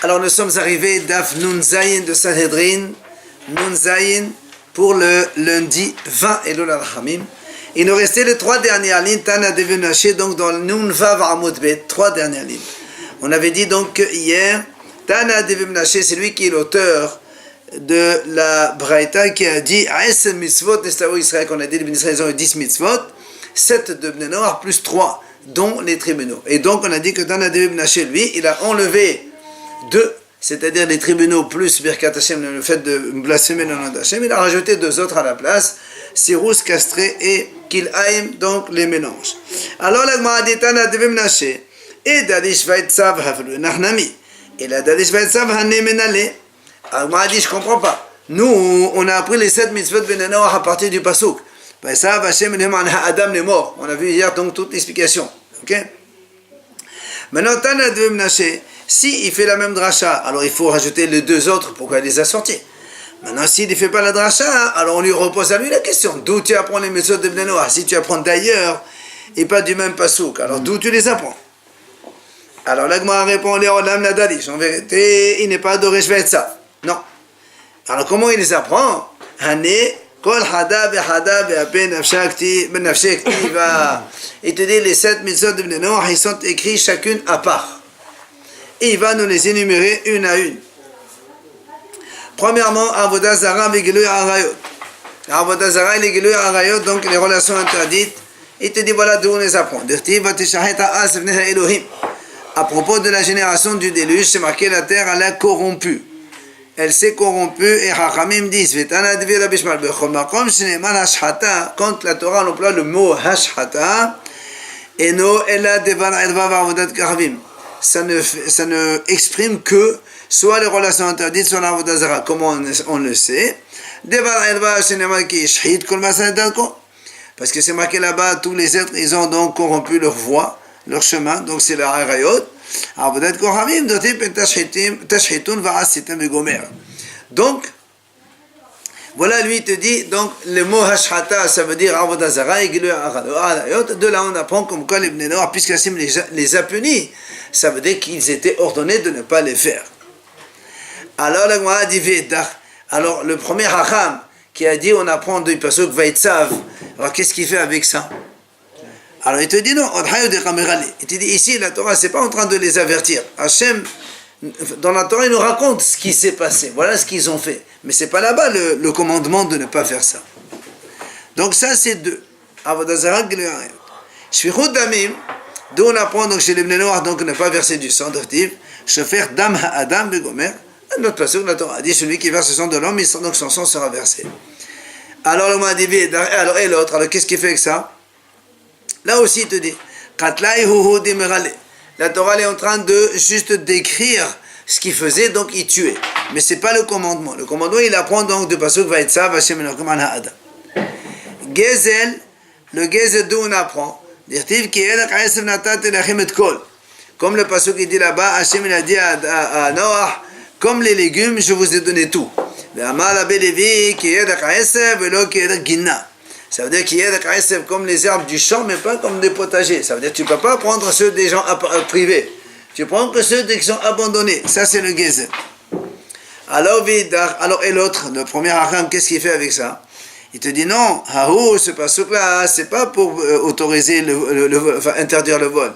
Alors nous sommes arrivés d'Af Nun Zayin de Sanhedrin, Nun Zayin pour le lundi 20 Elul al-Hamim. Il nous restait les trois dernières lignes, Tana Dev Menashe, donc dans Nun Vav Amud Bet, trois dernières lignes. On avait dit donc hier, Tana Dev Menashe, c'est lui qui est l'auteur de la Braïta qui a dit Aes mitzvot Nestavu Israël, qu'on a dit les Bnei Israël ils ont eu 10 mitzvot, 7 de Bnei Noach plus 3, dont les tribunaux. Et donc on a dit que Tana Dev Menashe, lui, il a enlevé 2, c'est-à-dire les tribunaux plus Birkat Hashem, le fait de blasphémer le nom d'Hashem, il a rajouté 2 autres à la place, Sirus, Castré et Kil'aim, donc les mélanges. Alors la Gemara dit Tana Dev Menashe, et Dadish Vaitzav Havlu Nachnami, et la Dadish Vaitzav Hanemenale. Alors Gemara dit, je comprends pas. Nous, on a appris les 7 mitzvot de Bnei Noach à partir du Pasuk. Vaitzav Hashem Neman Adam les morts. On a vu hier donc toute l'explication. Ok? Maintenant, Tana Dev Menashe, si il fait la même dracha, alors il faut rajouter les 2 autres, pourquoi il les a sortis. Maintenant, s'il ne fait pas la dracha, alors on lui repose à lui la question. D'où tu apprends les méthodes de Bnei Noach? Si tu apprends d'ailleurs et pas du même pasuk, alors d'où tu les apprends? Alors l'Agma répond, Léolam Nadalish, en vérité, il n'est pas adoré Shvetzav. Non. Alors comment il les apprend? Hané, Kol Hada Behada Behapen Nafshakti Benafshekti va. Il te dit les 7 mitzvot de Bnei Noach, ils sont écrits chacune à part. Et il va nous les énumérer une à une. Premièrement, Avodah Zara Vigilui Arayot. Avodah Zara et Vigilui Arayot, donc les relations interdites. Il te dit voilà d'où on les apprend. Dirtiv Vatishahet Ha'as Vnei Elohim. À propos de la génération du déluge, c'est marqué la terre elle a corrompu. Elle s'est corrompue et Hachamim disent Vetana Dvi Rabbi Shmuel Bechol Makom Shneman Hashhata. Quand la Torah emploie le mot Hashhata, Eno Ela Devan Edva Avodat Karavim. Ça ne exprime que soit les relations interdites, soit l'Avodah Zara. Comment on le sait? Parce que c'est marqué là-bas, tous les êtres, ils ont donc corrompu leur voie, leur chemin, donc c'est la Harayot. Donc, voilà, lui, il te dit, donc, le mot Hashhata, ça veut dire Avodah Zara, et de là, on apprend comme quoi les Bnei Noach, puisqu'Hashem les a punis, ça veut dire qu'ils étaient ordonnés de ne pas les faire. Alors, la Gemara dit Vedach. Alors, le premier Hacham qui a dit on apprend du pasuk Vaitzav, alors qu'est-ce qu'il fait avec ça? Alors, il te dit non, il te dit ici, la Torah, c'est pas en train de les avertir. Hachem, dans la Torah, il nous raconte ce qui s'est passé. Voilà ce qu'ils ont fait. Mais c'est pas là-bas le commandement de ne pas faire ça. Donc, ça, c'est 2. Avodah Zara, Shvichut Damim. D'où on apprend donc chez les Bnei Noach donc ne pas verser du sang d'ortiv, Shefer Dam Ha'adam Begomer. Un autre passage, la Torah dit celui qui verse le sang de l'homme, donc son sang sera versé. Alors le m'a dit, alors et l'autre, alors qu'est-ce qu'il fait avec ça? Là aussi il te dit, Katlai Huhu Dimerale. La Torah est en train de juste décrire ce qu'il faisait, donc il tuait. Mais c'est pas le commandement. Le commandement il apprend donc de pasuk Vaitzav Hashem Elokim Al Ha'adam. Gezel, le Gezel d'où on apprend. Comme le pasuk qui dit là-bas, Hachem il a dit à Noach, comme les légumes, je vous ai donné tout. Ça veut dire qu'il y a comme les herbes du champ, mais pas comme des potagers. Ça veut dire que tu ne peux pas prendre ceux des gens privés. Tu prends que ceux qui sont abandonnés. Ça, c'est le gezer. Alors, et l'autre, le premier Hacham, qu'est-ce qu'il fait avec ça? Il te dit non, ce pasuk-là, c'est pas pour autoriser interdire le vol.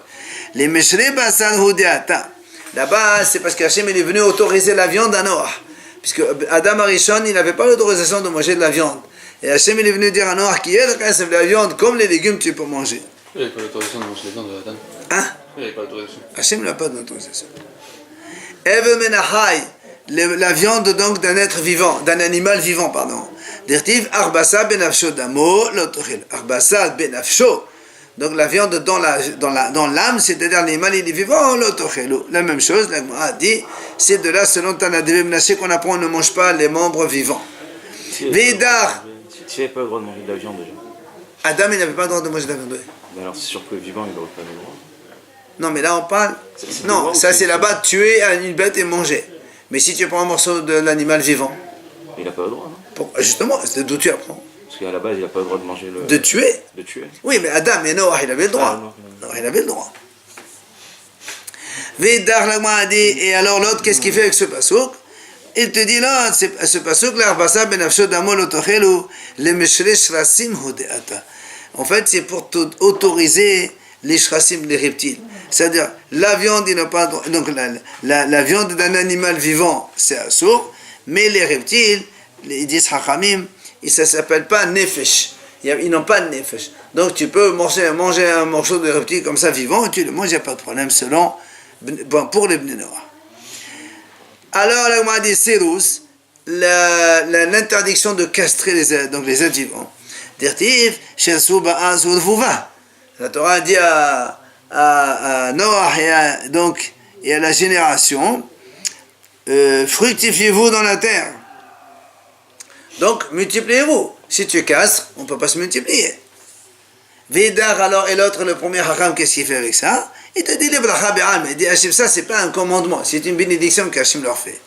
Les meshre basal hudeata. Là-bas, c'est parce qu'Hachem est venu autoriser la viande à Noach. Puisque Adam Arishon, il n'avait pas l'autorisation de manger de la viande. Et Hachem est venu dire à Noach qu'il y a de la viande, comme les légumes, tu peux manger. Il n'avait pas l'autorisation de manger la viande de Adam. Hein? Il n'avait pas l'autorisation. Hachem n'a pas d'autorisation. Eve menachai, la viande donc d'un être vivant, d'un animal vivant, pardon. Dirtiv arbasa benafsho damo l'autoril. Arbasa benafsho. Donc la viande dans l'âme, c'est-à-dire l'animal il est vivant, l'autoril. La même chose, la Gemara a dit, c'est de là selon Tana Dev Menashe qu'on apprend on ne mange pas les membres vivants. Vedar. Tu n'avais pas le droit de manger de la viande déjà. Adam il n'avait pas le droit de manger de la viande. Mais alors c'est sûr que vivant il n'aurait pas le droit. Non mais là on parle. Non, ça c'est là-bas tuer une bête et manger. Mais si tu prends un morceau de l'animal vivant. Il n'a pas le droit, non? Justement, c'est d'où tu apprends. Parce qu'à la base, il n'a pas le droit de manger le... De tuer? De tuer. Oui, mais Adam et Noach, il avait le droit. Ah, non, il avait le droit. Vedar l'agma a dit, et alors l'autre, qu'est-ce qu'il fait avec ce pasouk? Il te dit là, ce pasouk là, en fait, c'est pour autoriser les shrasim, les reptiles. C'est-à-dire, la viande, il n'a pas donc la viande d'un animal vivant, c'est assour, mais les reptiles, ils disent hachamim, ça ne s'appelle pas nefesh. Ils n'ont pas de nefesh. Donc tu peux manger un morceau de reptile comme ça vivant, tu le manges, il n'y a pas de problème, selon, pour les Bnei Noach. Alors, la Gemara dit Sirus, l'interdiction de castrer les êtres vivants. Dirtiv, Shersu Ba'az Urvuva. La Torah dit à Noach et à la génération, fructifiez-vous dans la terre. Donc, multipliez-vous. Si tu castres, on ne peut pas se multiplier. Vedar, alors, et l'autre, le premier Hakam, qu'est-ce qu'il fait avec ça? Il te dit les bracha be'am. Il dit Hachem, ça, c'est pas un commandement, c'est une bénédiction qu'Hachem leur fait.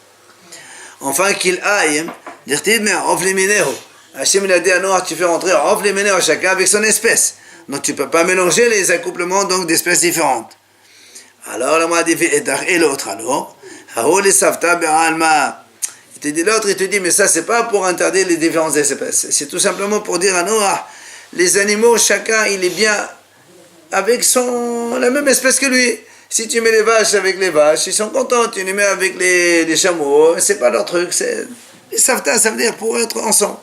Enfin, qu'il aille, dire-t-il, mais off les mineros. Hachem, il a dit à Noach, tu fais rentrer off les mineros chacun avec son espèce. Donc, tu ne peux pas mélanger les accouplements donc d'espèces différentes. Alors, là, moi, dit et l'autre, alors, il te dit l'autre, il te dit, mais ça, c'est pas pour interdire les différentes espèces. C'est tout simplement pour dire à Noach, les animaux, chacun, il est bien avec la même espèce que lui. Si tu mets les vaches avec les vaches, ils sont contents. Tu les mets avec les chameaux, c'est pas leur truc. Les savta, ça veut dire pour être ensemble.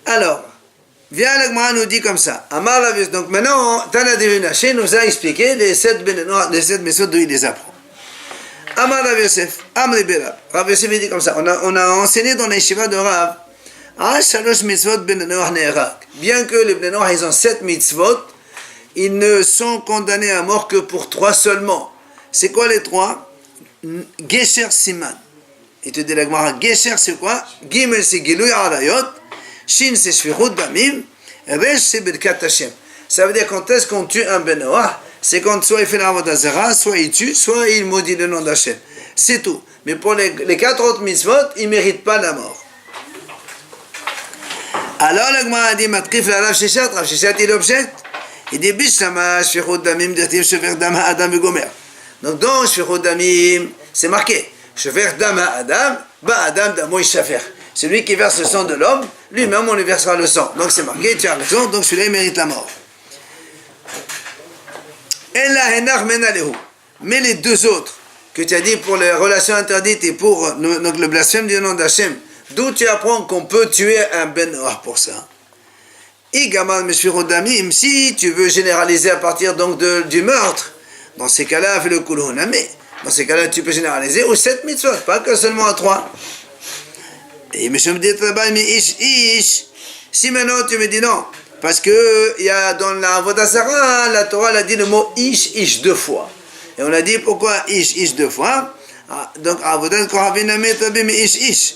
Alors, viens l'Agmara nous dit comme ça. Donc maintenant, Tana Devunaché nous a expliqué les 7 méthodes d'où il les apprend. Amar Rav Yosef, Amri Berab. Rav Yosef dit comme ça. On a enseigné dans les Shiva de Rav. Bien que les Bnei Noach, ils ont 7 mitzvot, ils ne sont condamnés à mort que pour 3 seulement. C'est quoi les 3? Gesher Siman. Il te dit la Gemara, Gesher c'est quoi? Gimel c'est Giluy Arayot, Shin c'est Shvichut Damim, Resh c'est Birkat Hashem. Ça veut dire quand est-ce qu'on tue un Bnei Noach? C'est quand soit il fait la Avodah Zarah, soit il tue, soit il maudit le nom d'Hashem. C'est tout. Mais pour les 4 autres mitzvot, ils ne méritent pas la mort. Alors la Gemara a dit Matrif la Rav Shishat, Rav Shishat il objecte. Il dit Bishlama Shvichut Damim dirtiv Shever Dam Adam Gomer. Donc dans Shvichut Damim, c'est marqué Shever Dam Adam, Ba Adam Damo Yishafer. Celui qui verse le sang de l'homme, lui-même on lui versera le sang. Donc c'est marqué, tu as raison, donc celui-là il mérite la mort. Mais les 2 autres que tu as dit pour les relations interdites et pour donc le blasphème du nom d'Hachem, d'où tu apprends qu'on peut tuer un Ben Noach pour ça? Si tu veux généraliser à partir donc du meurtre, dans ces cas-là, fais le kulhuname. Dans ces cas-là, tu peux généraliser aux 7 mitzvot, pas que seulement à 3. Et monsieur me dit si maintenant tu me dis non, parce que il y a dans la Avodah Zarah, la Torah a dit le mot ish 2 fois. Et on a dit pourquoi ish 2 fois? Donc Avodah Kohaviname Tabim ish.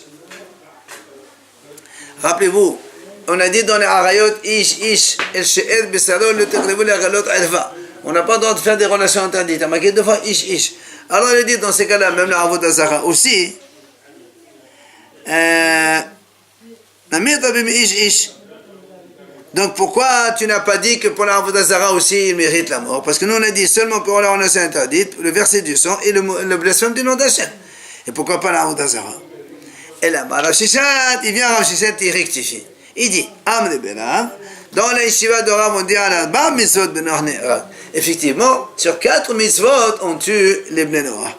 Rappelez-vous, on a dit dans les Arayot, ish, el she'ed besaro, le teqrevu le galot alva. On n'a pas le droit de faire des relations interdites. On a marqué 2 fois ish. Alors il dit dans ces cas-là, même la Avodah Zarah aussi, ish. Donc pourquoi tu n'as pas dit que pour la Avodah Zarah aussi il mérite la mort? Parce que nous on a dit seulement pour la relation interdite, le verset du sang et le blasphème du nom d'Hachem. Et pourquoi pas la Avodah Zarah? Et là, Rav Shishat, il vient Rav Shishat, il rectifie. Il dit, Amre Berav, dans la yeshiva de Rav, on dit à la Bar Mitzvot Ben Noach Ne'erag. Effectivement, sur 4 mitzvot, on tue les Bnei Noach.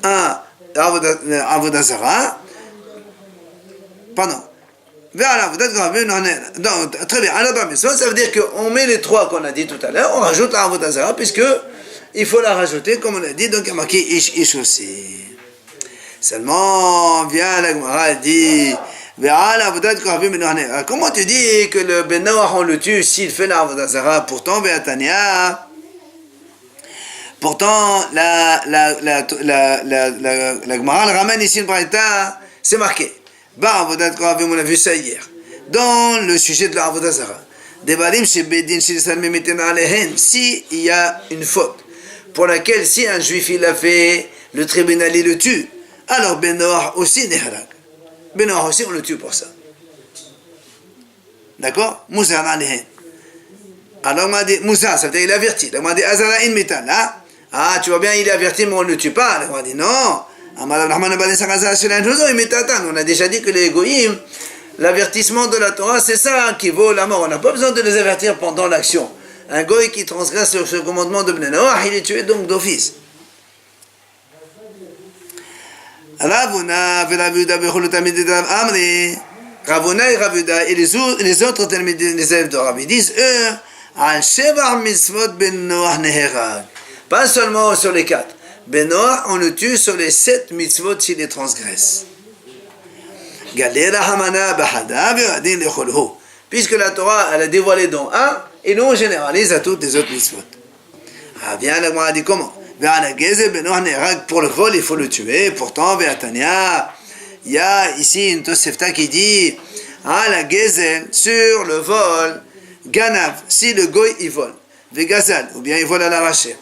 1, Avodah Zarah, pardon. Donc, très bien, à la Bar Mitzvot, ça veut dire qu'on met les 3 qu'on a dit tout à l'heure, on rajoute la Avodah Zarah, puisque il faut la rajouter, comme on a dit, donc il y a marqué ish aussi. Seulement, vient la Gemara dit, comment tu dis que le Ben Noach on le tue s'il fait la Avodah Zarah? Pourtant, la Gemara le ramène ici une braïta, c'est marqué. On a vu ça hier. Dans le sujet de la Avodah Zarah, si il y a une faute pour laquelle si un juif il l'a fait, le tribunal il le tue. Alors Ben Noach aussi Neharak. Ben Noach aussi on le tue pour ça. D'accord? Muzar alehen. Alors on m'a dit, Moussa, ça veut dire il avertit. On m'a dit, Azara in mita, là. Ah, tu vois bien, il est averti, mais on ne le tue pas. On m'a dit, non. On a déjà dit que les goïms, l'avertissement de la Torah, c'est ça qui vaut la mort. On n'a pas besoin de les avertir pendant l'action. Un goï qui transgresse ce commandement de Bnei Noach, il est tué donc d'office. Ravuna et Ravuda et les autres les élèves de Rabbi disent, eux, pas seulement sur les 4. Ben Noach, on le tue sur les 7 mitzvot s'il les transgresse. Puisque la Torah, elle a dévoilé dans un, et nous on généralise à toutes les autres mitzvot. Ah bien, la Gemara dit comment? Pour le vol, il faut le tuer. Pourtant, Tania, il y a ici une Tosefta qui dit, la Gezel, sur le vol, Ganav, si le goy il vole, Vegazal, ou bien il vole à l'arraché,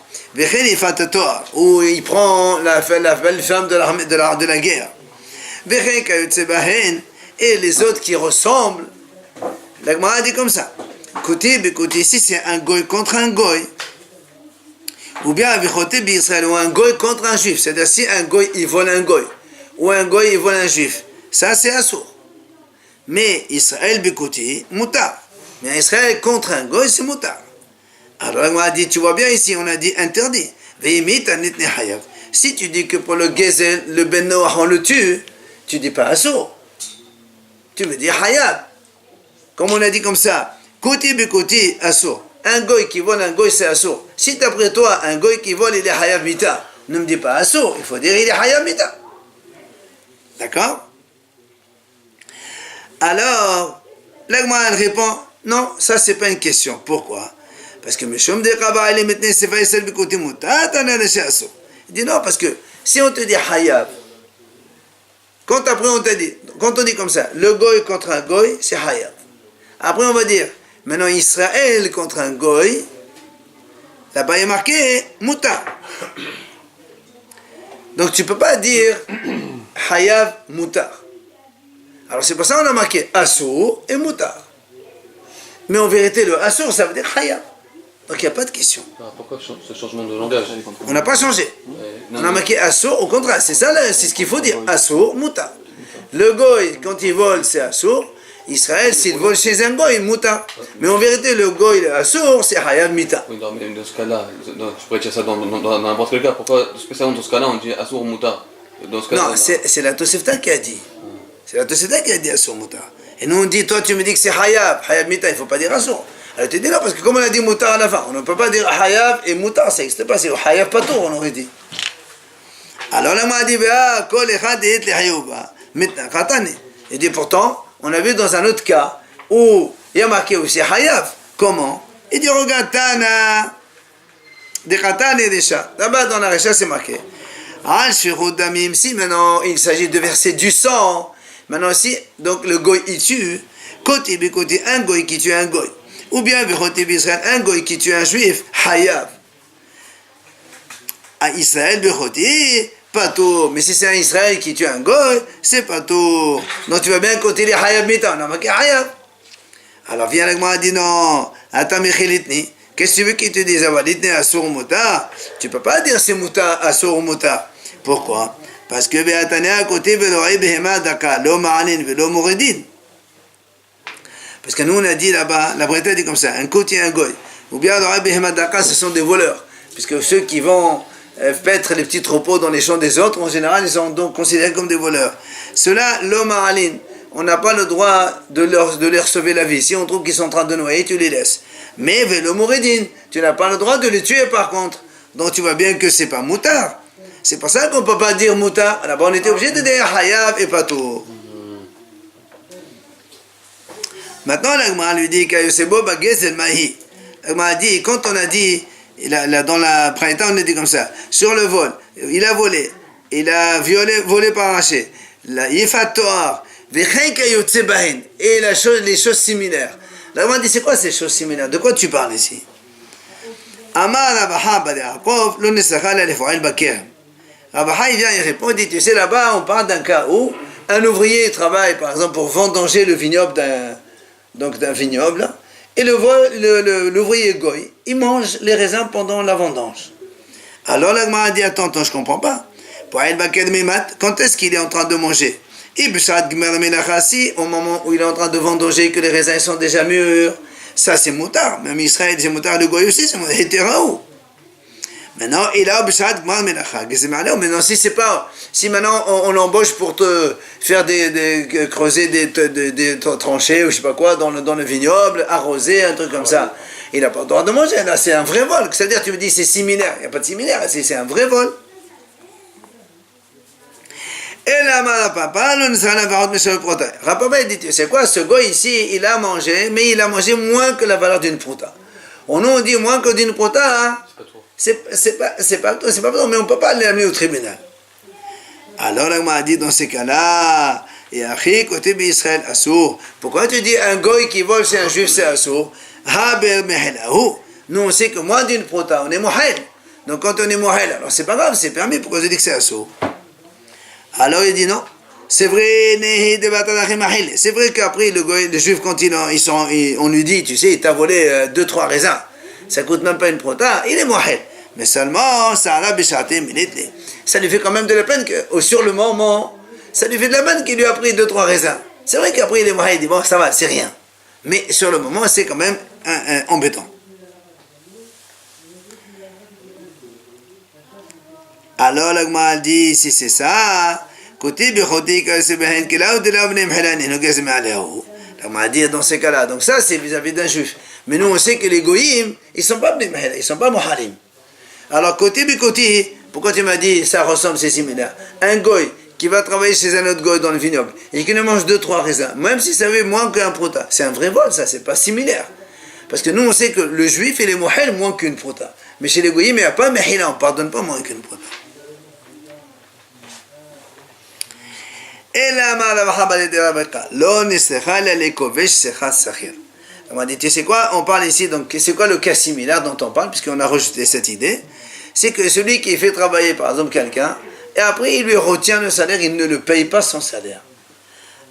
ou il prend la belle femme de la guerre, et les autres qui ressemblent, la Gemara dit comme ça, Kouti, ici c'est un goy contre un goy, ou bien Israël, ou un goy contre un juif, c'est-à-dire si un goy il vole un goy, ou un goy il vole un juif, ça c'est assourd. Mais Israël bikouti, moutar. Mais Israël contre un goy, c'est moutar. Alors on a dit, tu vois bien ici, on a dit interdit. Si tu dis que pour le Gezel, le Ben Noach, on le tue, tu dis pas assourd. Tu me dis hayab. Comme on a dit comme ça, kouti bikouti, assourd. Un goy qui vole un goy, c'est assourd. Si d'après toi, un goy qui vole, il est hayab mita, ne me dis pas assourd, il faut dire il est hayab mita. D'accord? Alors, l'Agma elle répond, non, ça c'est pas une question. Pourquoi? Parce que Meshom de Rabba il est maintenant c'est pas celle côté mutat, il dit non, parce que si on te dit hayab, quand après on te dit, quand on dit comme ça, le goy contre un goy, c'est hayab. Après on va dire, maintenant Israël contre un goy, là-bas il est marqué mutar. Donc tu peux pas dire hayab mutar. Alors c'est pour ça qu'on a marqué assour et mutar. Mais en vérité, le assour, ça veut dire hayab. Donc il n'y a pas de question. Pourquoi ce changement de langage? On n'a pas changé. On a marqué assour, au contraire. C'est ça, c'est ce qu'il faut dire. Assour, mutar. Le goy, quand il vole, c'est assour. Israël, s'il vole chez un goy, mutar. Mais en vérité, le goy, le assour, c'est hayab mita. Oui, dans ce cas-là, tu pourrais dire ça dans n'importe quel cas. Pourquoi spécialement dans ce cas-là, on dit assour mutar? Non, c'est la Tosefta qui a dit. C'est la Tosefta qui a dit assour mutar. Et nous on dit, toi tu me dis que c'est hayab mita, il ne faut pas dire assour. Alors tu dis non, parce que comme on a dit mutar à la fin, on ne peut pas dire hayab et mutar, ça n'existe pas, c'est hayab patour, on aurait dit. Alors là, on a dit, il dit pourtant, on a vu dans un autre cas où il y a marqué aussi hayab. Comment? Il dit, regarde, Tana, des Khatane et des chats. Là-bas dans la Recha, c'est marqué. Si maintenant il s'agit de verser du sang, maintenant si donc le goy il tue, côté un goy qui tue un goy, ou bien un goy qui tue un juif, hayab. À Israël, pas tout. Mais si c'est un Israël qui tue un goy, c'est pas tout. Donc tu vas bien côté les hayab mita, on a marqué hayab. Alors viens avec moi et dit non, attends Michilitni, qu'est-ce que tu veux qu'il te dise? Tu peux pas dire c'est muta asur muta. Pourquoi? Parce que parce que nous on a dit là-bas, la Bretagne dit comme ça, un côté et un goy. Ou bien ce sont des voleurs. Puisque ceux qui vont paître les petits troupeaux dans les champs des autres, en général, ils sont donc considérés comme des voleurs. Ceux-là, l'homme ma'alin, on n'a pas le droit de leur sauver la vie. Si on trouve qu'ils sont en train de noyer, tu les laisses. Mais vélo mouridin, tu n'as pas le droit de les tuer par contre. Donc tu vois bien que c'est pas moutar. C'est pour ça qu'on ne peut pas dire moutar. Là-bas on était obligé de dire hayab et patour. Maintenant l'Agma lui dit qu'Ayosebo Bagez el Mahi. L'Agma a dit, quand on a dit, dans la printemps on a dit comme ça, sur le vol, il a volé, il a volé par arraché, la Yifat Toar, et les choses similaires. L'Agma dit, c'est quoi ces choses similaires? De quoi tu parles ici? Amar Rabaha Bad Yaakov, lo nesachal lefoel baker. Rabaha il vient, il répond, il dit, tu sais là-bas on parle d'un cas où un ouvrier travaille par exemple pour vendanger le vignoble d'un vignoble et l'ouvrier goy, il mange les raisins pendant la vendange. Alors la Gemara a dit, attends, je comprends pas. Quand est-ce qu'il est en train de manger? Si au moment où il est en train de vendanger, que les raisins sont déjà mûrs, ça c'est moutard. Même Israël, c'est moutard, le goy aussi, c'est hétéraou. Maintenant, il a maintenant, si maintenant on l'embauche pour te faire creuser des tranchées ou je sais pas quoi dans le vignoble, arroser, un truc comme ça, il n'a pas le droit de manger. Là, c'est un vrai vol. C'est-à-dire, tu me dis c'est similaire. Il n'y a pas de similaire, c'est un vrai vol. Et là, Rapapa, il dit, c'est quoi, ce gars ici, il a mangé, mais il a mangé moins que la valeur d'une prouta. On dit moins que d'une prouta, hein? C'est pas trop, mais on ne peut pas l'amener au tribunal. Alors, là, m'a dit, dans ces cas-là, et après, côté d'Israël, Assour, pourquoi tu dis un goy qui vole chez un juif, c'est Assour? Nous, on sait que moins d'une prouta, on est mohel. Donc, quand on est mohel, alors c'est pas grave, c'est permis, pourquoi je dis que c'est Assour? Alors il dit non, c'est vrai, c'est vrai qu'après le juif quand on lui dit, tu sais, il t'a volé 2-3 raisins, ça coûte même pas une prota, il est mohel. Mais seulement, ça lui fait quand même de la peine que, sur le moment, ça lui fait de la peine qu'il lui a pris 2-3 raisins. C'est vrai qu'après il est mohel, il dit bon ça va, c'est rien. Mais sur le moment, c'est quand même embêtant. Alors l'agma dit, si c'est ça, côté l'agma dit dans ces cas-là, donc ça c'est vis-à-vis d'un juif. Mais nous on sait que les goyim, ils sont pas ils sont pas mohalim. Alors côté, pourquoi tu m'as dit ça ressemble, c'est similaire? Un goy qui va travailler chez un autre goy dans le vignoble et qui ne mange 2-3 raisins, même si ça veut moins qu'un prota, c'est un vrai vol, ça c'est pas similaire. Parce que nous on sait que le juif il est mohel moins qu'une prota. Mais chez les goyim il n'y a pas mehila, on ne pardonne pas moins qu'une prota. On m'a dit, tu sais quoi, on parle ici, donc c'est quoi le cas similaire dont on parle, puisqu'on a rejeté cette idée? C'est que celui qui fait travailler par exemple quelqu'un, et après il lui retient le salaire, il ne le paye pas son salaire.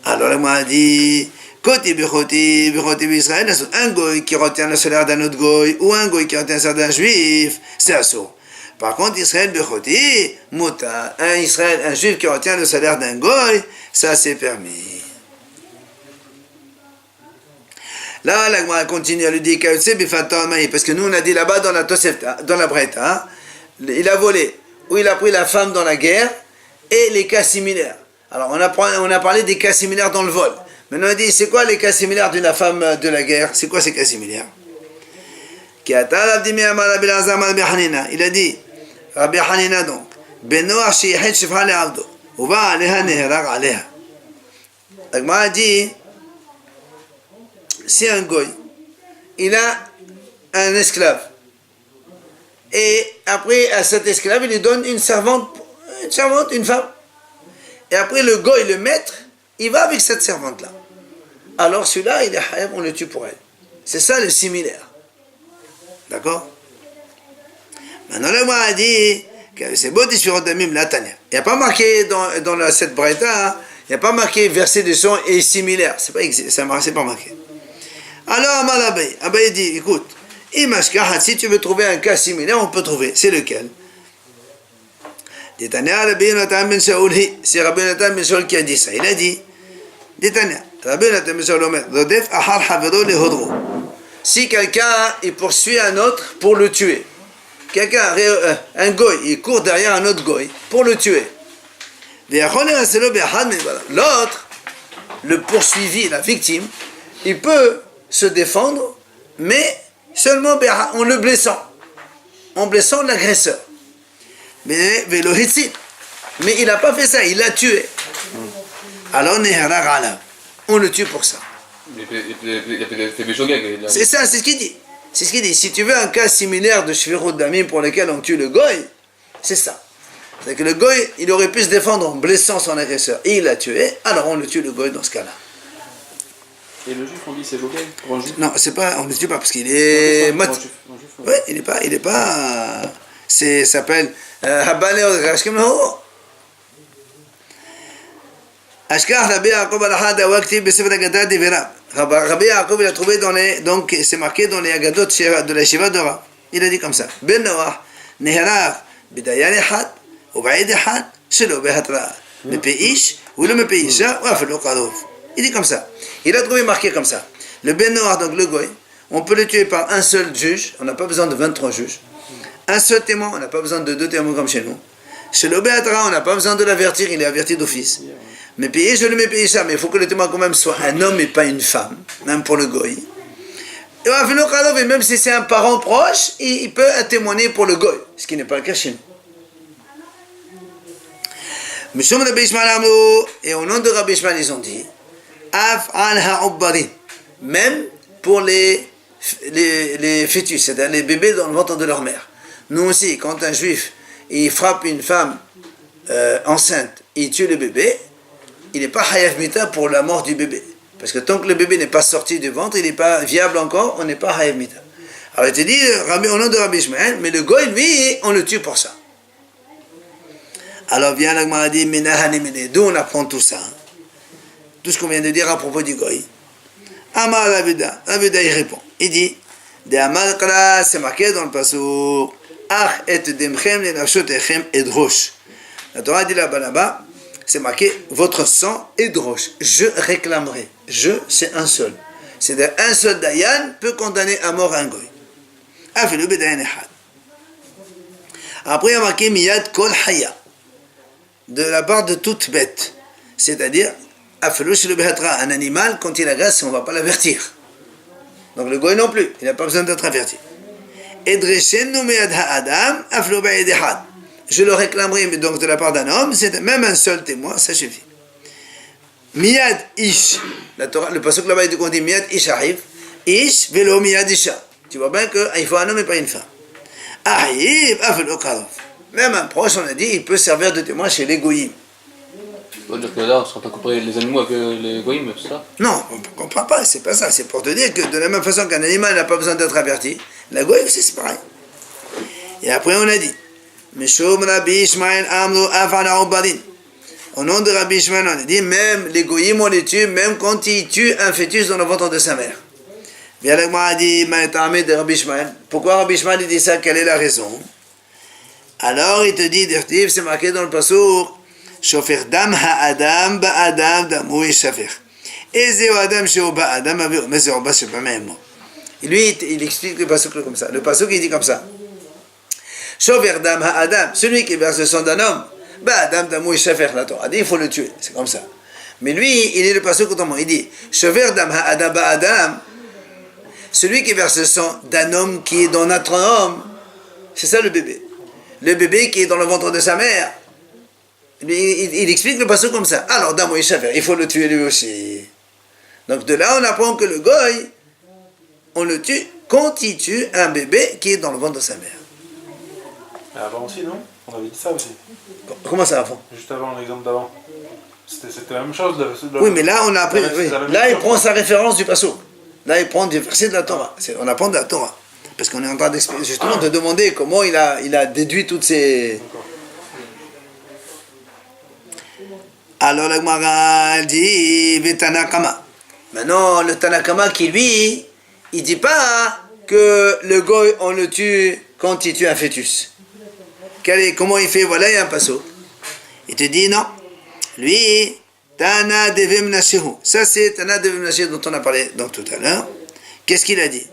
Alors on m'a dit, un goy qui retient le salaire d'un autre goy, ou un goy qui retient le salaire d'un juif, c'est assourd. Par contre, Israël bechoti, muta, un juif qui retient le salaire d'un goy, ça c'est permis. Là, la continue à lui dire parce que nous on a dit là-bas dans la Tosefta, dans la Breta, il a volé, ou il a pris la femme dans la guerre, et les cas similaires. Alors on a parlé des cas similaires dans le vol. Maintenant on a dit, c'est quoi les cas similaires d'une femme de la guerre? C'est quoi ces cas similaires? Il a dit, Rabbi Hanina donc, Benoach sheyichet shifra le'avdo, uva aleha neherag aleha. La Gemara a dit, si un goy, il a un esclave, et après à cet esclave, il lui donne une servante, une femme. Et après le goy, le maître, il va avec cette servante-là. Alors celui-là, il est haïm, on le tue pour elle. C'est ça le similaire. D'accord? Maintenant, le a dit que c'est beau d'Isfirot Damim Latania. Il n'y a pas marqué dans cette Breta, hein, il n'y a pas marqué verset de son et similaire. C'est pas marqué. Alors, Amal Abaye dit, écoute, si tu veux trouver un cas similaire, on peut trouver. C'est lequel? C'est Rabbi Yonatan ben Shaul qui a dit ça. Il a dit, Rabbi Yonatan ben Shaul omer, Rodef ahar havero lehodro. Si quelqu'un il poursuit un autre pour le tuer, un goy, il court derrière un autre goy pour le tuer. L'autre, le poursuivi, la victime, il peut se défendre, mais seulement en le blessant, l'agresseur. Mais il n'a pas fait ça, il l'a tué. Alors on le tue pour ça. C'est ça, c'est ce qu'il dit. C'est ce qu'il dit. Si tu veux un cas similaire de Shvirut Damim pour lequel on tue le goy, c'est ça. C'est que le goy, il aurait pu se défendre en blessant son agresseur et il l'a tué, alors on le tue le goy dans ce cas-là. Et le juif, on dit c'est joguel pour un juif? Non, c'est pas, on ne le tue pas parce qu'il est. Oui, il est pas. Ça s'appelle Habane Rashkem Lahoro. Ashkar Rabbi Yaakov al-Had Awakti Besefet Agadat Devera. Rabbi Yaakov il a trouvé dans les, donc c'est marqué dans les Agadot de la Shiva de Rav. Il a dit comme ça. Ben Noach Neharav Bidayan Echad Ubaïd Echad Shelo Behatra Mepeish ou le Mepeisha ou Afelo Karov. Il dit comme ça. Il a trouvé marqué comme ça. Le Ben Noach, donc le Goy, on peut le tuer par un seul juge, on n'a pas besoin de 23 juges. Un seul témoin, on n'a pas besoin de 2 témoins comme chez nous. Chez le Béatra, on n'a pas besoin de l'avertir, il est averti d'office. Mais payer, je le mets payer ça, mais il faut que le témoin quand même soit un homme et pas une femme, même pour le Goy. Et même si c'est un parent proche, il peut témoigner pour le Goy, ce qui n'est pas le cas chez nous. Et au nom de Rabbi Ishmael, ils ont dit même pour les fœtus, c'est-à-dire les bébés dans le ventre de leur mère. Nous aussi, quand un juif il frappe une femme enceinte, il tue le bébé, il n'est pas Hayav Mita pour la mort du bébé. Parce que tant que le bébé n'est pas sorti du ventre, il n'est pas viable encore, on n'est pas Hayav Mita. Alors il te dit, au nom de Rabbi Ishmael, mais le Goy, lui, on le tue pour ça. Alors vient l'Agmara dit, d'où on apprend tout ça, tout ce qu'on vient de dire à propos du Goy. Amar Ravida, il répond, il dit, de Amar Kala, c'est marqué dans le passage, Ach et demchem le nafshot echem edrosh. La Torah dit là-bas, c'est marqué, votre sang edrosh, je réclamerai. Je, c'est un seul. C'est-à-dire, un seul dayan peut condamner à mort un Goy. Afilu bedayan echad. Après, il y a marqué miyad kol haya, de la part de toute bête. C'est-à-dire, un animal, quand il agace, on ne va pas l'avertir. Donc le Goy non plus, il n'a pas besoin d'être averti. Je le réclamerai, mais donc de la part d'un homme, c'est même un seul témoin, ça suffit. Miyad ish, la Torah, le passage là-bas, il dit miyad ish arrive, ish velo miyad isha. Tu vois bien qu'il faut un homme et pas une femme. Arrive, afelo karov. Même un proche, on a dit, il peut servir de témoin chez les goyim. Ça veut dire que là, on sera pas comparer les animaux avec les goyim, c'est ça? Non, on ne comprend pas, c'est pas ça. C'est pour te dire que de la même façon qu'un animal n'a pas besoin d'être averti, la goyim aussi c'est pareil. Et après on a dit, Meshom Rabbi Ishmael Amlo Afana Obadin. Au nom de Rabbi Ishmael, on a dit, même les goyim on les tue, même quand ils tuent un fœtus dans le ventre de sa mère. Vialagma a dit, Maïtamé de Rabbi Ishmael. Pourquoi Rabbi Ishmael dit ça? Quelle est la raison? Alors il te dit, c'est marqué dans le passage, Shofer dam ha'adam ba'adam damu yishafer. Ezeu adam sheo ba'adam aveu mezeu ba sheba me'emo. Lui, il explique le pasuk comme ça. Le pasuk, il dit comme ça. Shofer dam ha'adam, celui qui verse le sang d'un homme, ba'adam damu yishafer. La Torah dit, il faut le tuer. C'est comme ça. Mais lui, il est le pasuk autrement. Il dit, Shofer dam ha'adam ba'adam, celui qui verse le sang d'un homme qui est dans notre homme, c'est ça le bébé. Le bébé qui est dans le ventre de sa mère. Il explique le passage comme ça. Alors, dans Moïse Shafer, il faut le tuer lui aussi. Donc de là, on apprend que le Goy, on le tue quand il tue un bébé qui est dans le ventre de sa mère. Et avant aussi, non? On avait dit ça aussi. Comment ça avant? Juste avant, l'exemple d'avant. C'était la même chose. Oui, mais là, on a appris. Oui. Là, il prend sa référence du passage. Là, il prend des versets de la Torah. On apprend de la Torah. Parce qu'on est en train justement de demander comment il a déduit toutes ces... Alors la Gemara dit Tanakama. Maintenant, le Tanakama qui lui, il dit pas que le Goy, on le tue quand il tue un fœtus. Comment il fait? Voilà, il y a un passo. Il te dit non. Lui, Tana Devim Nashihu. Ça, c'est Tana Devim Nashihu dont on a parlé donc, tout à l'heure. Qu'est-ce qu'il a dit?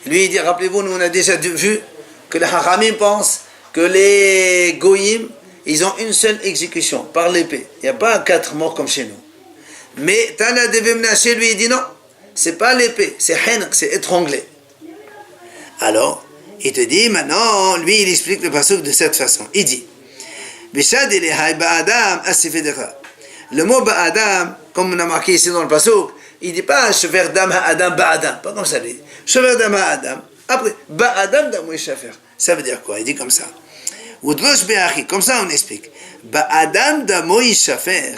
Lui, il dit, rappelez-vous, nous on a déjà vu que les Haramim pensent que les Goyim, ils ont une seule exécution, par l'épée. Il n'y a pas 4 morts comme chez nous. Mais Tana Devim Nashihu, lui, il dit non, c'est pas l'épée, c'est Henk, c'est étranglé. Alors, il te dit, maintenant, lui, il explique le passage de cette façon. Il dit, le mot Ba'adam, comme on a marqué ici dans le passage, il ne dit pas Shofer dam ha'adam Ba'adam, pas comme ça, il dit Shofer dam ha'adam, après Ba'adam damu yishafer. Ça veut dire quoi? Il dit comme ça. Comme ça on explique. Ba'adam damu yishafer,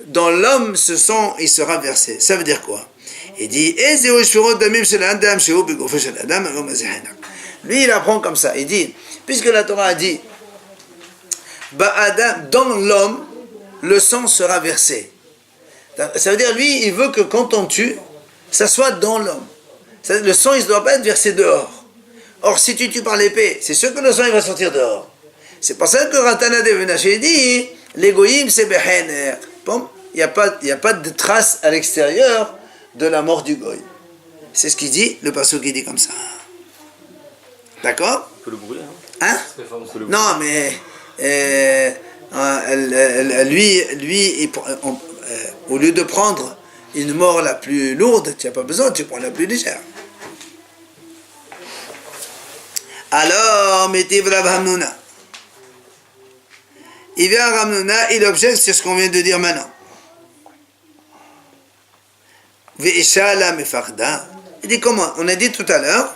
dans l'homme ce sang il sera versé. Ça veut dire quoi? Il dit Lui, il apprend comme ça. Il dit, puisque la Torah a dit, Ba'adam, dans l'homme, le sang sera versé. Ça veut dire, lui, il veut que quand on tue, ça soit dans l'homme. Le sang, il ne doit pas être versé dehors. Or, si tu tues par l'épée, c'est sûr que le sang, il va sortir dehors. C'est pour ça que Ratana de Venaché dit, l'égoïme, c'est Behener. Bon, il n'y a pas de trace à l'extérieur de la mort du goy. C'est ce qu'il dit, le passeau qui dit comme ça. D'accord? On peut le brûler, hein? Non, mais lui au lieu de prendre une mort la plus lourde, tu n'as pas besoin, tu prends la plus légère. Alors, Métiv Rav Hamnouna. Il vient à Ramnouna, il objecte sur ce qu'on vient de dire maintenant. Ve'ishala mefarda. Il dit comment? On a dit tout à l'heure,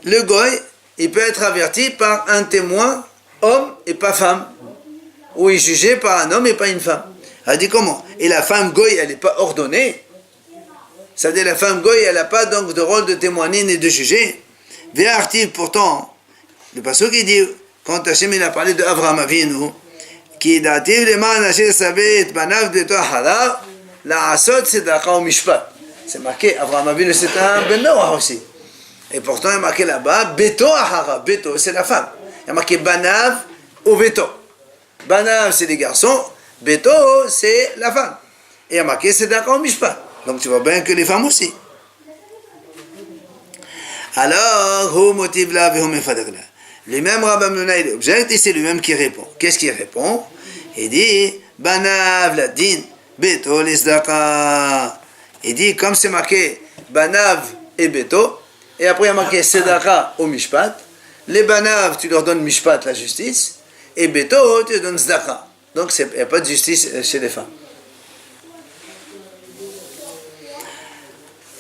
le goy, il peut être averti par un témoin, homme et pas femme. Ou il est jugé par un homme et pas une femme. Elle dit comment? Et la femme goy, elle n'est pas ordonnée. C'est-à-dire la femme goy, elle n'a pas donc de rôle de témoigner ni de juger. Ve'artiv, pourtant, le passage qui dit, quand Hachem il a parlé de Avraham Avinu, qui dativ leman Hachem savait et banav de toi halav, la asot tzedaka ou mishpat. C'est marqué, Avraham Avinu c'est un ben Noach aussi. Et pourtant il est marqué là-bas, beto ahara, beto c'est la femme. Il y a marqué banav ou beto. Banav c'est les garçons, beto c'est la femme. Et il y a marqué tzedaka ou mishpat. Donc tu vois bien que les femmes aussi. Alors, hu motiv la vehu mefadak la. Lui-même, Rabbi Hamnouna, il objecte et c'est lui-même qui répond. Qu'est-ce qu'il répond? Il dit, Banav la din, beto l'isdaka. Il dit, comme c'est marqué Banav et beto, et après il y a marqué Sedaka au mishpat, les Banav, tu leur donnes mishpat, la justice, et beto, tu leur donnes zdaka. Donc il n'y a pas de justice chez les femmes.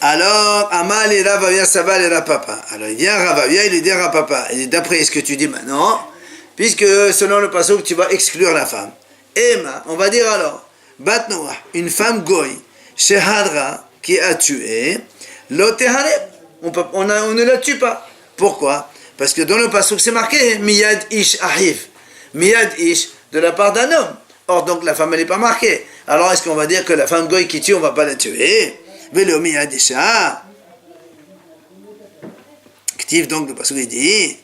Alors, Amal et Ravavia, ça va, et Rapapa. Alors, il vient à Ravavia, il lui dit à Rapapa, il dit, d'après ce que tu dis maintenant, puisque selon le passage, tu vas exclure la femme. Emma, on va dire alors, Bat Noah, une femme goy, Shehadra, qui a tué, Lotehareb, on ne la tue pas. Pourquoi? Parce que dans le passage, c'est marqué, Miyad Ish Ahiv, Miyad Ish, de la part d'un homme. Or, donc, la femme, elle n'est pas marquée. Alors, est-ce qu'on va dire que la femme goy qui tue, on ne va pas la tuer? Velomi Adisha. Actif donc le passage, il dit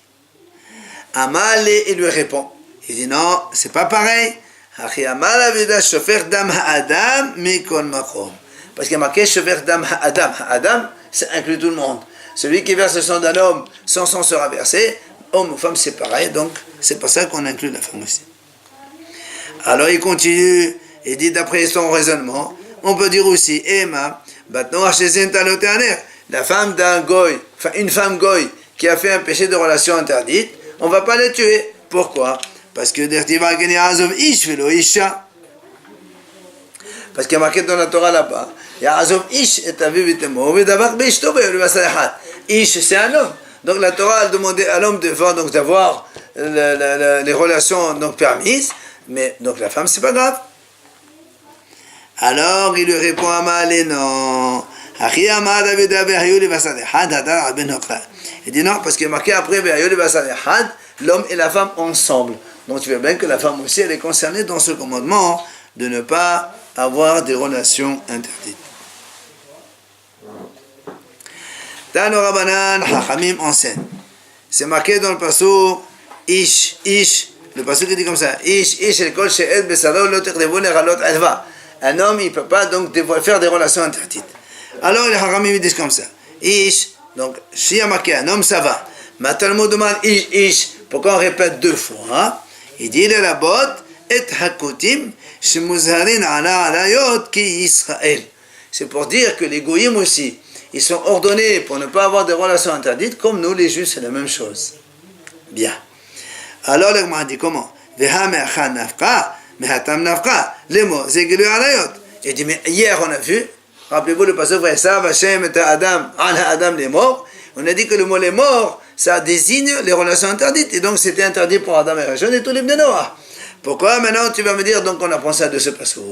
Amal, il lui répond. Il dit non, c'est pas pareil. Parce qu'il y a marqué Shofer Dam Ha'adam. Ha'adam, ça inclut tout le monde. Celui qui verse le sang d'un homme, son sang sera versé. Homme ou femme, c'est pareil. Donc, c'est pour ça qu'on inclut la femme aussi. Alors, il continue. Il dit d'après son raisonnement, on peut dire aussi Emma. La femme d'un goy, enfin une femme goy qui a fait un péché de relation interdite, on ne va pas la tuer. Pourquoi? Parce que parce qu'il y a marqué dans la Torah là-bas, Ish c'est un homme. Donc la Torah a demandé à l'homme d'avoir les relations donc permises, mais donc la femme c'est pas grave. Alors il lui répond à Malé, non. Il dit non, parce qu'il est marqué après l'homme et la femme ensemble. Donc tu vois bien que la femme aussi, elle est concernée dans ce commandement de ne pas avoir des relations interdites. Tano Rabbanan Chachamim enseigne. C'est marqué dans le passage Ish, le passage qui dit comme ça Ish, el kol she'ed besaro lo techdevou leralot alva. Un homme, il ne peut pas donc faire des relations interdites. Alors les Haramim disent comme ça. Ish, donc, s'il y a marqué un homme, ça va. Mais Talmud demande Ish, pourquoi on répète deux fois? Il dit la bot et hakotim shemuzharin ala alayot ki Israël. C'est pour dire que les goyim aussi, ils sont ordonnés pour ne pas avoir des relations interdites, comme nous les juifs, c'est la même chose. Bien. Alors le Gemara dit comment? Veha me'achan nafka. Mais Hatam Nafka, les mots, c'est Gilu Alayot. Il dit, mais hier on a vu, rappelez-vous le passage, Vaïsav, Hashem et Adam, Adam, les morts. On a dit que le mot les morts, ça désigne les relations interdites. Et donc c'était interdit pour Adam et Rachel et tous les Bnei Noach. Pourquoi maintenant tu vas me dire, donc on apprend ça de ce passage?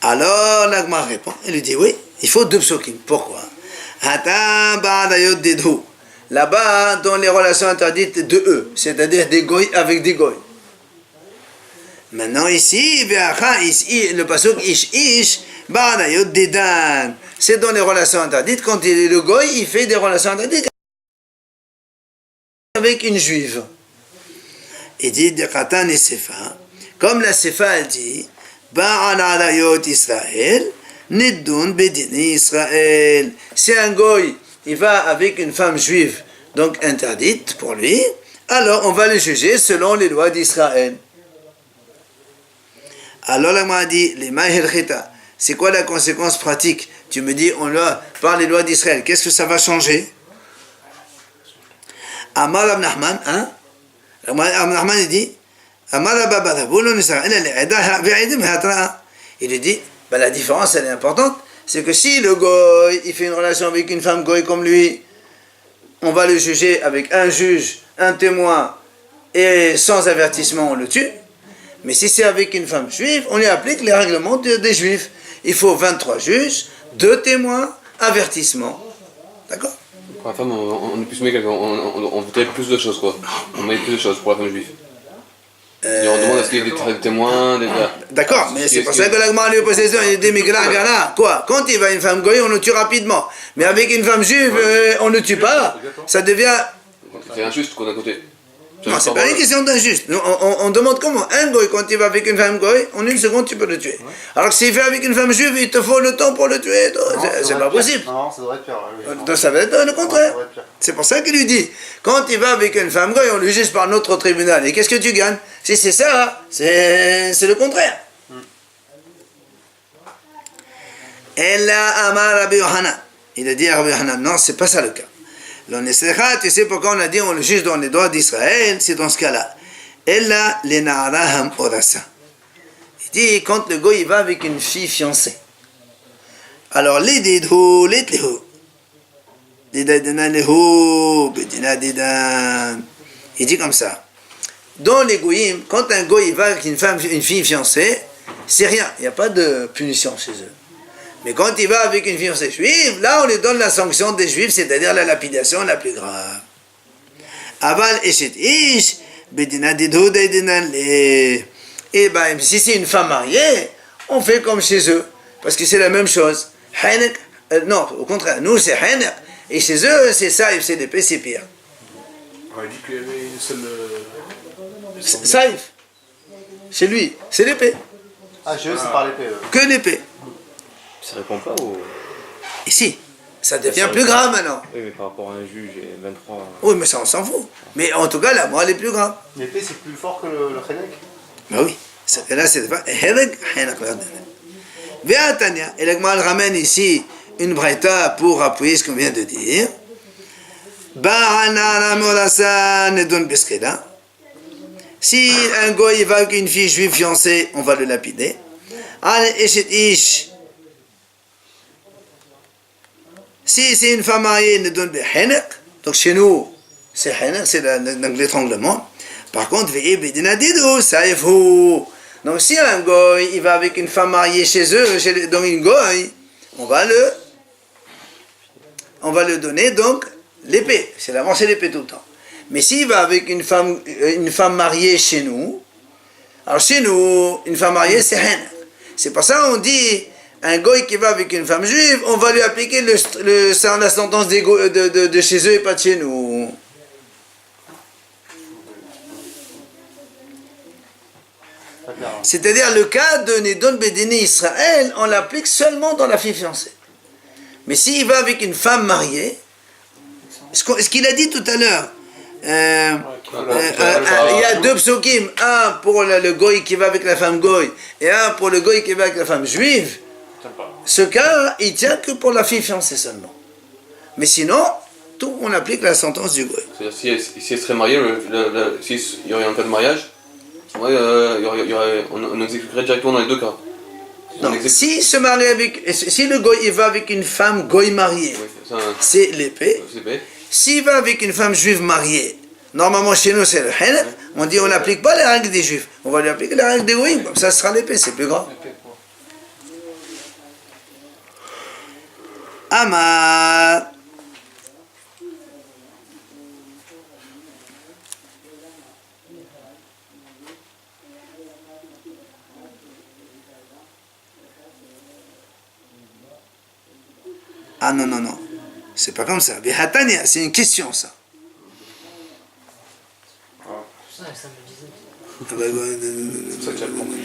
Alors l'Agma répond, il lui dit, oui, il faut deux psukim. Pourquoi? Hata ba'adayot dedhu. Là-bas, dans les relations interdites de eux, c'est-à-dire des goy avec des goy. Maintenant ici, le pasuk ish ba'adayot dedan. C'est dans les relations interdites, quand le goy, il fait des relations interdites avec une juive. Il dit de Khatan et Sefa, comme la Sefa elle dit, ba'adayot Israël, nidun bedini Israël. C'est un goy. Il va avec une femme juive, donc interdite pour lui, alors on va le juger selon les lois d'Israël. Alors la m'a dit, les mahirchita, c'est quoi la conséquence pratique? Tu me dis, on l'a par les lois d'Israël, qu'est-ce que ça va changer? Amar Rab Nachman, hein? Rab Nachman il dit, Amar Rab Baraboulon Israël, il lui dit, ben, la différence elle est importante. C'est que si le goy, il fait une relation avec une femme goy comme lui, on va le juger avec un juge, un témoin, et sans avertissement, on le tue. Mais si c'est avec une femme juive, on lui applique les règlements des juifs. Il faut 23 juges, 2 témoins, avertissement. D'accord? Pour la femme, on est plus méga, on voudrait plus de choses, quoi. On met plus de choses pour la femme juive. On demande à ce qu'il y ait des témoins, des gars. D'accord, mais c'est pour ça que l'Agma lui pose question, il dit Migra, quoi? Quand il va une femme goy, on le tue rapidement. Mais avec une femme juive, on ne tue pas. Ça devient. C'est injuste, quoi, d'un côté. Non, c'est pas une question d'injuste. On demande comment? Un goy, quand il va avec une femme goy, en une seconde, tu peux le tuer. Alors que s'il fait avec une femme juive, il te faut le temps pour le tuer. C'est pas possible. Non, ça devrait être pire. Donc ça va être le contraire. C'est pour ça qu'il lui dit, quand il va avec une femme goy, on le juge par notre tribunal. Et qu'est-ce que tu gagnes? Si c'est ça, c'est le contraire. Ella amar Rabbi Yohanan. Il a dit à Rabbi Yohanan, non, c'est pas ça le cas. Tu sais pourquoi on a dit on le juge dans les droits d'Israël? C'est dans ce cas-là. Ella le na'araham orasa. Il dit quand le goy il va avec une fille fiancée. Alors les dedhu, les tlehu. Il dit comme ça. Dans les goyim, quand un goy il va avec une fille fiancée, c'est rien, il n'y a pas de punition chez eux. Mais quand il va avec une fiancée juive, là on lui donne la sanction des juifs, c'est-à-dire la lapidation la plus grave. Aval eshet ish, bedina didou dedina le. Et ben si c'est une femme mariée, on fait comme chez eux, parce que c'est la même chose. Non, au contraire, nous c'est hanek, et chez eux c'est saïf, c'est l'épée, c'est pire. On a dit qu'il y avait une seule. Saïf, chez lui, c'est l'épée. Ah, chez eux c'est par l'épée. Que l'épée. Ça répond pas au... Ici, ça devient plus grave maintenant. Oui, mais par rapport à un juge et 23... Oui, mais ça on s'en fout. Mais en tout cas, la morale est plus grave. L'épée c'est plus fort que le Khének. Ben oui, là c'est pas... Véatania, et l'Agmal ramène ici une braïta pour appuyer ce qu'on vient de dire. Si un goy va avec une fille juive fiancée, on va le lapider. Si c'est une femme mariée, ne donne pas hanek. Donc chez nous, c'est hanek, c'est l'étranglement. Par contre, donc si un goy, il va avec une femme mariée chez eux, donc une goy, on va le donner donc l'épée. C'est l'avancer l'épée tout le temps. Mais s'il va avec une femme mariée chez nous, alors chez nous, une femme mariée, c'est hanek. C'est pour ça qu'on dit, un goy qui va avec une femme juive, on va lui appliquer la sentence de chez eux et pas de chez nous. C'est-à-dire le cas de Nidon Bedini Israël, on l'applique seulement dans la fille fiancée. Mais s'il va avec une femme mariée, ce qu'il a dit tout à l'heure, il y a 2 psukim, un pour le goy qui va avec la femme goy et un pour le goy qui va avec la femme juive. Ce cas, il tient que pour la fille fiancée seulement. Mais sinon, tout on applique la sentence du goy. C'est-à-dire si elle serait mariée, s'il y aurait un cas de mariage, on exécuterait directement dans les 2 cas. Non, si le goy il va avec une femme goy mariée, oui, c'est l'épée. S'il va avec une femme juive mariée, normalement chez nous c'est le hanek, on dit on n'applique pas les règles des juifs, on va lui appliquer les règles des goyim, comme ça ce sera l'épée, c'est plus grand. Amar Ah non, non, non. C'est pas comme ça. Bihatania, c'est une question, ça. C'est ça que j'ai compris.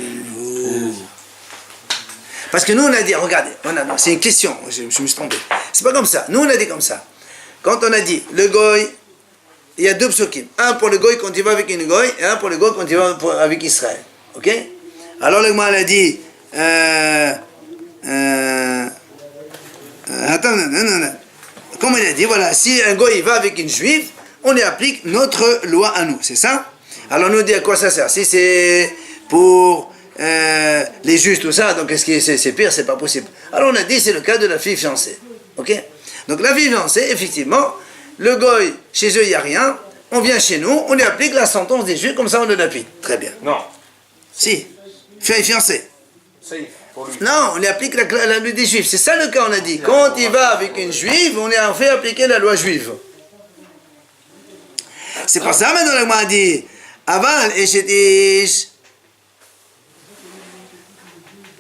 Parce que nous, on a dit, regardez, non, c'est une question, je me suis trompé. C'est pas comme ça. Nous, on a dit comme ça. Quand on a dit, le goy, il y a deux psukim. Un pour le goy quand il va avec une goy, et un pour le goy quand il va avec Israël. Ok? Alors, le Gemara a dit, attends, non. Comme il a dit, voilà, si un goy va avec une juive, on y applique notre loi à nous, c'est ça? Alors, nous dit à quoi ça sert? Si c'est pour les juges, tout ça, donc est-ce que c'est pire, c'est pas possible. Alors on a dit c'est le cas de la fille fiancée. Ok? Donc la fille fiancée, effectivement, le goy, chez eux il n'y a rien, on vient chez nous, on lui applique la sentence des juges, comme ça on le lapide. Très bien. Non. Si, fille fiancée. Safe pour lui. Non, on lui applique la loi des juifs. C'est ça le cas, on a dit. Quand il va avec une juive, on lui a fait appliquer la loi juive. C'est pour ça maintenant le m'a dit Aval et Ish.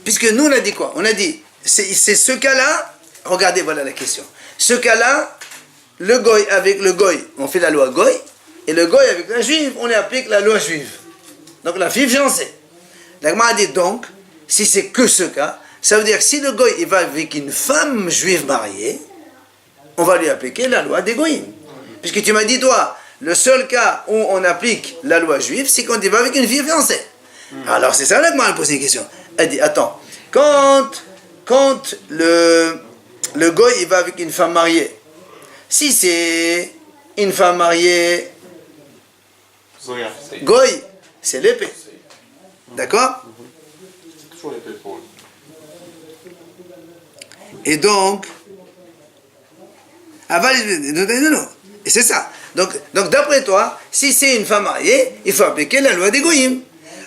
Puisque nous, on a dit quoi? On a dit, c'est ce cas-là, regardez, voilà la question. Ce cas-là, le goy avec le goy, on fait la loi goy, et le goy avec la juive, on lui applique la loi juive. Donc la fille fiancée. L'agma a dit donc, si c'est que ce cas, ça veut dire que si le goy il va avec une femme juive mariée, on va lui appliquer la loi des goyim. Puisque tu m'as dit, toi, le seul cas où on applique la loi juive, c'est quand il va avec une fille fiancée. Alors c'est ça l'agma a posé une question. Elle dit, attends, quand le goy il va avec une femme mariée, si c'est une femme mariée, Zoya. goy, c'est l'épée. D'accord? C'est toujours l'épée pour lui. Et donc, non. Et c'est ça. Donc d'après toi, si c'est une femme mariée, il faut appliquer la loi des goyim.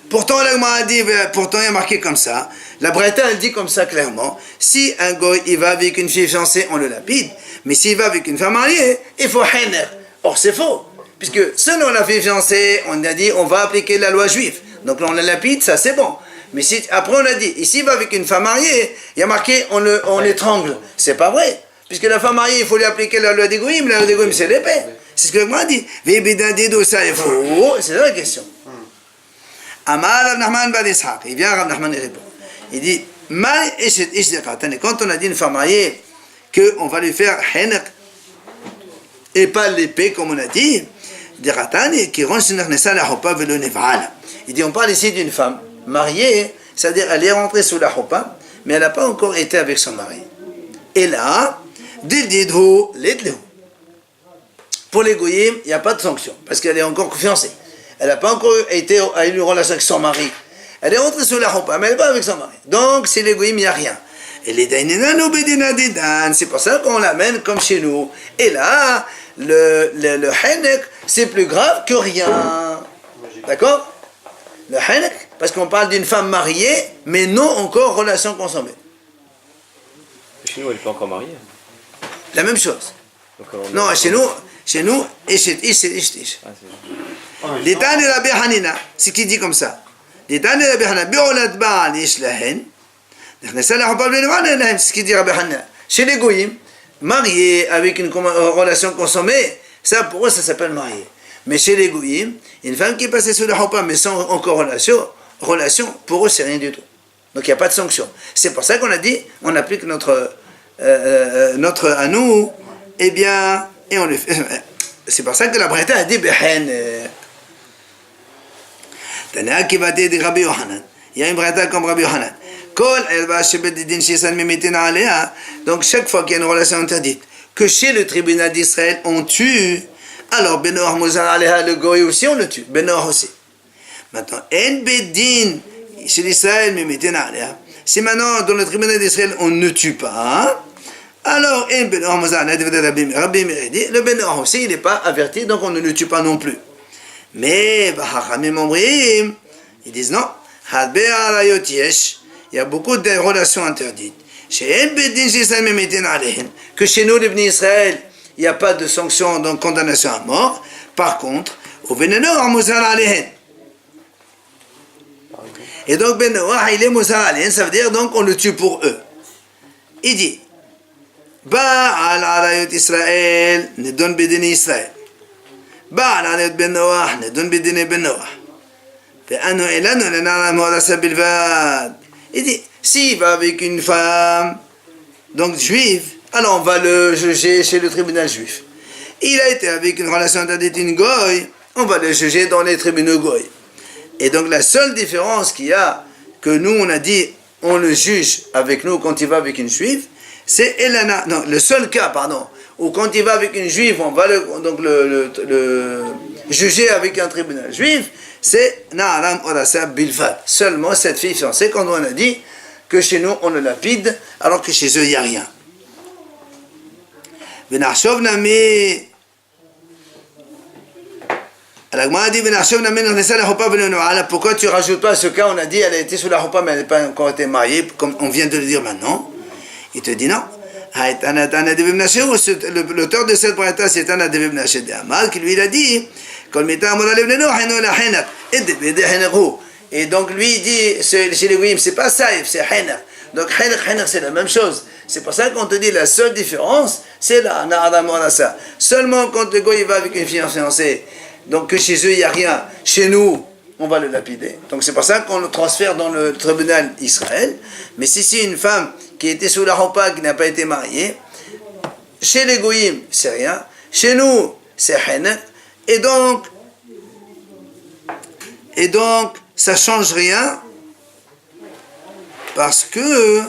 Pourtant, l'agma a dit, pourtant il y a marqué comme ça. La Breta, elle dit comme ça clairement. Si un goy, il va avec une fille fiancée, on le lapide. Mais s'il va avec une femme mariée, il faut hener. Or, c'est faux. Puisque selon la fille fiancée, on a dit, on va appliquer la loi juive. Donc on le lapide, ça c'est bon. Mais si, après on a dit, ici il va avec une femme mariée, il y a marqué, on l'étrangle. C'est pas vrai. Puisque la femme mariée, il faut lui appliquer la loi des goyim. La loi des goyim, c'est l'épée. C'est ce que l'agma a dit. Ça est faux. C'est ça la question. Amar Rav Nachman bar Yitzhak. Il vient Rav Nachman et répond. Il dit, quand on a dit une femme mariée, qu'on va lui faire henek, et pas l'épée, comme on a dit, il dit, on parle ici d'une femme mariée, c'est-à-dire elle est rentrée sous la choupa, mais elle n'a pas encore été avec son mari. Et là, pour les goyim, il n'y a pas de sanction, parce qu'elle est encore fiancée. Elle n'a pas encore été à une relation avec son mari. Elle est rentrée sur la choupa, mais elle n'est pas avec son mari. Donc, c'est les goyim, il n'y a rien. Et les dainina, c'est pour ça qu'on l'amène comme chez nous. Et là, le henek, c'est plus grave que rien. D'accord? Le henek, parce qu'on parle d'une femme mariée, mais non encore relation consommée. Chez nous, elle n'est pas encore mariée. La même chose. Donc, Non, chez nous, ish. L'état de Rabbi Hanina, c'est qui dit comme ça. L'état de Rabbi Hanina, bi'olat ba'al ish lahen, c'est ce qui dit Rabbi Hanina. Chez les goyim, marié avec une relation consommée, ça pour eux ça s'appelle marié. Mais chez les goyim, une femme qui est passée sous la choupa mais sans encore relation, pour eux c'est rien du tout. Donc il n'y a pas de sanction. C'est pour ça qu'on a dit, on applique notre à nous, eh bien, et on le fait. C'est pour ça que la Breta a dit Behen. Tana qui va dire Rabbi Yohanan. Il y a une Breta comme Rabbi Yohanan. Donc chaque fois qu'il y a une relation interdite, que chez le tribunal d'Israël on tue, alors Benoach Mozar Aleha, le goy aussi on le tue, Benoach aussi. Maintenant, En Bedin, chez l'Israël, si maintenant dans le tribunal d'Israël on ne tue pas, alors En Benoach Mozar Aleha, Rabbi Meridi, le Benoach aussi il n'est pas averti, donc on ne le tue pas non plus. Mais, ils disent non. Il y a beaucoup de relations interdites. Que chez nous, les Bnei Israël, il n'y a pas de sanction, donc condamnation à mort. Par contre, au Benoach Mozar Alehen. Et donc, Benoach, il est Mozar Alehen, ça veut dire donc on le tue pour eux. Il dit, בעל עריות ישראל נדון בדיני ישראל. בעל עריות בן נוח נדון בדיני בן נוח. ואנו אלינו לנער מורסה בלבד. Il dit, s'il va avec une femme, donc juive, alors on va le juger chez le tribunal juif. Il a été avec une relation d'adit une goy, on va le juger dans les tribunaux goy. Et donc la seule différence qu'il y a, que nous on a dit, on le juge avec nous quand il va avec une juive, c'est Elana, non, le seul cas, pardon, où quand il va avec une juive, on va le juger avec un tribunal juif, c'est Na'aram Orasa Bilfad. Seulement cette fille fiancée, quand on a dit que chez nous on le lapide, alors que chez eux il n'y a rien. Pourquoi tu ne rajoutes pas ce cas? On a dit elle a été sous la roupa mais elle n'a pas encore été mariée, comme on vient de le dire maintenant. Il te dit non. L'auteur de cette braïta, c'est Tana de Ibn Amal qui lui a dit et donc lui il dit chez les Goïm c'est pas saïf, c'est Hener. Donc Hener c'est la même chose. C'est pour ça qu'on te dit la seule différence c'est là, seulement quand le Goïm va avec une fille fiancée, donc que chez eux il n'y a rien, chez nous on va le lapider. Donc c'est pour ça qu'on le transfère dans le tribunal Israël. Mais si c'est une femme qui était sous la roupa, qui n'a pas été mariée, chez les Goïm c'est rien, chez nous c'est Hener. Et donc, ça ne change rien, parce que,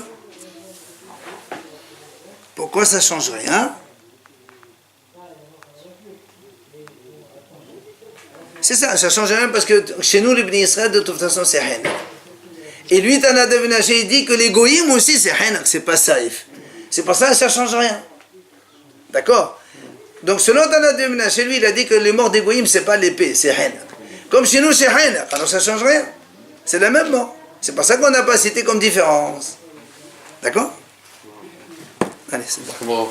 pourquoi ça ne change rien? C'est ça ne change rien, parce que chez nous, les Bnei Israël, de toute façon, c'est Hénak. Et lui, Tana de Benaché, il dit que les Goïm aussi, c'est Hénak, c'est pas Saïf. C'est pour ça que ça ne change rien. D'accord? Donc selon Tana de Menaché, lui il a dit que les morts des Goïm c'est pas l'épée, c'est Hénak. Comme chez nous c'est Hénak, alors ça change rien. C'est la même mort. C'est pour ça qu'on n'a pas cité comme différence. D'accord? Allez, c'est bon. Bon.